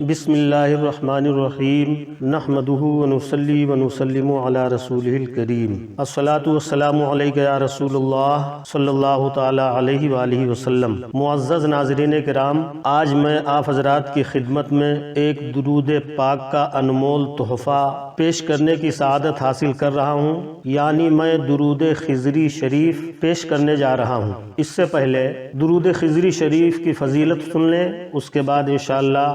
بسم اللہ الرحمن الرحیم نحمدہ ونصلی ونسلم علی رسولہ الکریم الصلاۃ والسلام علیک یا رسول اللہ صلی اللہ تعالی علیہ وآلہ وسلم۔ معزز ناظرین کرام، آج میں آپ حضرات کی خدمت میں ایک درود پاک کا انمول تحفہ پیش کرنے کی سعادت حاصل کر رہا ہوں، یعنی میں درود خضری شریف پیش کرنے جا رہا ہوں۔ اس سے پہلے درود خضری شریف کی فضیلت سن لیں، اس کے بعد انشاءاللہ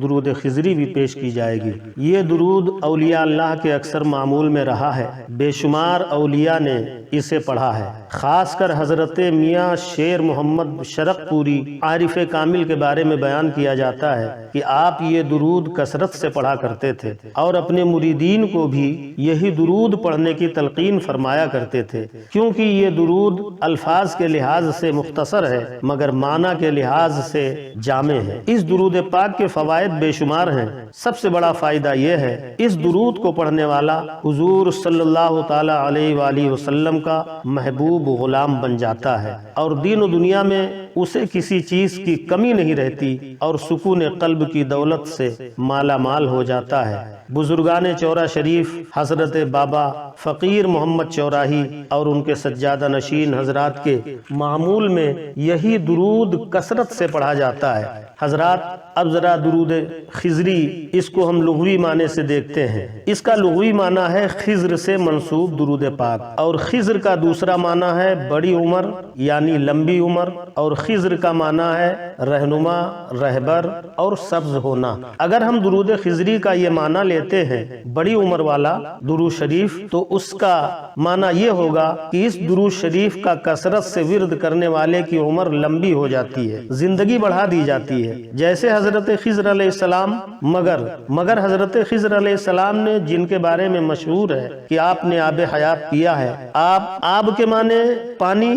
درود خضری بھی پیش کی جائے گی۔ یہ درود اولیاء اللہ کے اکثر معمول میں رہا ہے، بے شمار اولیاء نے اسے پڑھا ہے، خاص کر حضرت میاں شیر محمد شرق پوری عارف کامل کے بارے میں بیان کیا جاتا ہے کہ آپ یہ درود کثرت سے پڑھا کرتے تھے اور اپنے مریدین کو بھی یہی درود پڑھنے کی تلقین فرمایا کرتے تھے، کیونکہ یہ درود الفاظ کے لحاظ سے مختصر ہے مگر معنی کے لحاظ سے جامع ہے۔ اس درود پاک کے فوائد بے شمار ہیں۔ سب سے بڑا فائدہ یہ ہے، اس درود کو پڑھنے والا حضور صلی اللہ تعالی علیہ وآلہ وسلم کا محبوب غلام بن جاتا ہے اور دین و دنیا میں اسے کسی چیز کی کمی نہیں رہتی اور سکون قلب کی دولت سے مالا مال ہو جاتا ہے۔ بزرگان چورا شریف حضرت بابا فقیر محمد چوراہی اور ان کے سجادہ نشین حضرات کے معمول میں یہی درود کثرت سے پڑھا جاتا ہے۔ حضرات، اب ذرا درود خضری، اس کو ہم لغوی معنی سے دیکھتے ہیں۔ اس کا لغوی معنی ہے خضر سے منسوب درود پاک، اور خضر کا دوسرا معنی ہے بڑی عمر یعنی لمبی عمر، اور خضر کا معنی ہے رہنما، رہبر اور سبز ہونا۔ اگر ہم درود خضری کا یہ معنی لیتے ہیں بڑی عمر والا درود شریف، تو اس کا معنی یہ ہوگا کہ اس درود شریف کا کثرت سے ورد کرنے والے کی عمر لمبی ہو جاتی ہے، زندگی بڑھا دی جاتی ہے، جیسے حضرت خضر علیہ السلام۔ مگر حضرت خضر علیہ السلام نے، جن کے بارے میں مشہور ہے کہ آپ نے آب حیات پیا ہے، آب کے معنی پانی،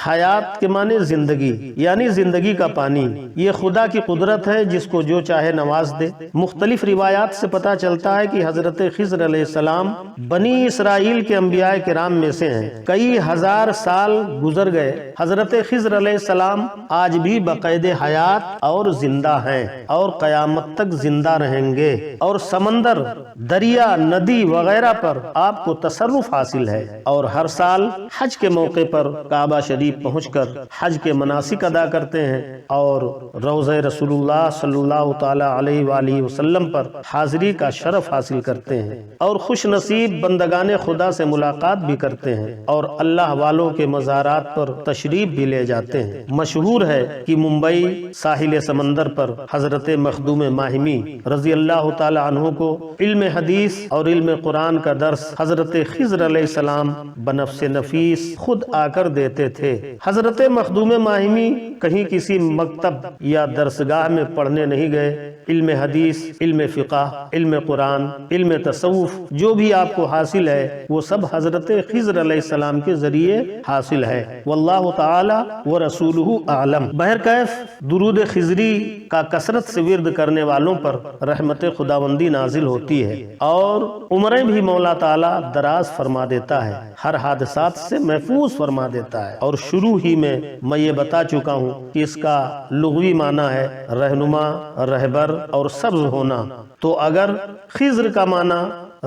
حیات کے معنی زندگی یعنی زندگی کا پانی۔ یہ خدا کی قدرت ہے، جس کو جو چاہے نواز دے۔ مختلف روایات سے پتہ چلتا ہے کہ حضرت خضر علیہ السلام بنی اسرائیل کے انبیاء کرام میں سے ہیں۔ کئی ہزار سال گزر گئے، حضرت خضر علیہ السلام آج بھی بقید حیات اور زندہ ہیں اور قیامت تک زندہ رہیں گے، اور سمندر، دریا، ندی وغیرہ پر آپ کو تصرف حاصل ہے، اور ہر سال حج کے موقع پر کعبہ شریف پہنچ کر حج کے مناسک ادا کرتے ہیں اور روضہ رسول اللہ صلی اللہ تعالی علیہ وآلہ وسلم پر حاضری کا شرف حاصل کرتے ہیں، اور خوش نصیب بندگان خدا سے ملاقات بھی کرتے ہیں، اور اللہ والوں کے مزارات پر تشریف بھی لے جاتے ہیں۔ مشہور ہے کہ ممبئی ساحل سمندر پر حضرت مخدوم ماہمی رضی اللہ تعالی عنہ کو علم حدیث اور علم قرآن کا درس حضرت خضر علیہ السلام بنفس نفیس خود آ کر دیتے تھے۔ حضرت مخدوم ماہمی کہیں کسی مکتب یا درسگاہ میں پڑھنے نہیں گئے۔ علم حدیث، علم فقہ، علم قرآن، علم تصوف جو بھی آپ کو حاصل ہے وہ سب حضرت خضر علیہ السلام کے ذریعے حاصل ہے۔ واللہ تعالی ورسولہ اعلم۔ بہرکیف درود خضری کا کثرت سے ورد کرنے والوں پر رحمت خداوندی نازل ہوتی ہے اور عمریں بھی مولا تعالی دراز فرما دیتا ہے، ہر حادثات سے محفوظ فرما دیتا ہے۔ اور شروع ہی میں یہ بتا چکا ہوں کہ اس کا لغوی معنی ہے رہنما، رہبر اور سبز ہونا۔ تو اگر خضر کا معنی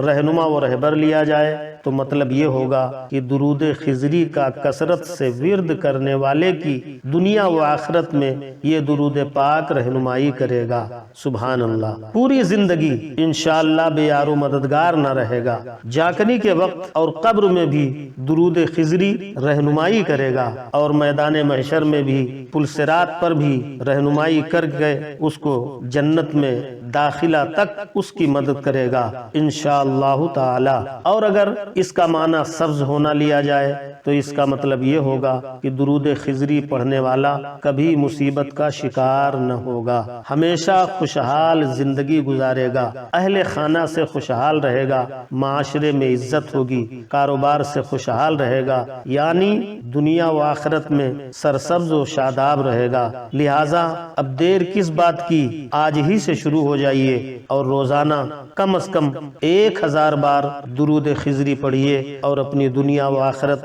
رہنما و رہبر لیا جائے تو مطلب یہ ہوگا کہ درود خضری کا کثرت سے ورد کرنے والے کی دنیا و آخرت میں یہ درود پاک رہنمائی کرے گا۔ سبحان اللہ۔ پوری زندگی انشاءاللہ بے یار و مددگار نہ رہے گا، جاکنی کے وقت اور قبر میں بھی درود خضری رہنمائی کرے گا، اور میدان محشر میں بھی، پلسرات پر بھی رہنمائی کر کے اس کو جنت میں داخلہ تک اس کی مدد کرے گا انشاءاللہ تعالی۔ اور اگر اس کا معنی سبز ہونا لیا جائے تو اس کا مطلب یہ ہوگا کہ درود خضری پڑھنے والا کبھی مصیبت کا شکار نہ ہوگا، ہمیشہ خوشحال زندگی گزارے گا، اہل خانہ سے خوشحال رہے گا، معاشرے میں عزت ہوگی، کاروبار سے خوشحال رہے گا، یعنی دنیا و آخرت میں سرسبز و شاداب رہے گا۔ لہٰذا اب دیر کس بات کی، آج ہی سے شروع ہو جائیے اور روزانہ کم از کم 1000 بار درود خضری پڑھیے اور اپنی دنیا و آخرت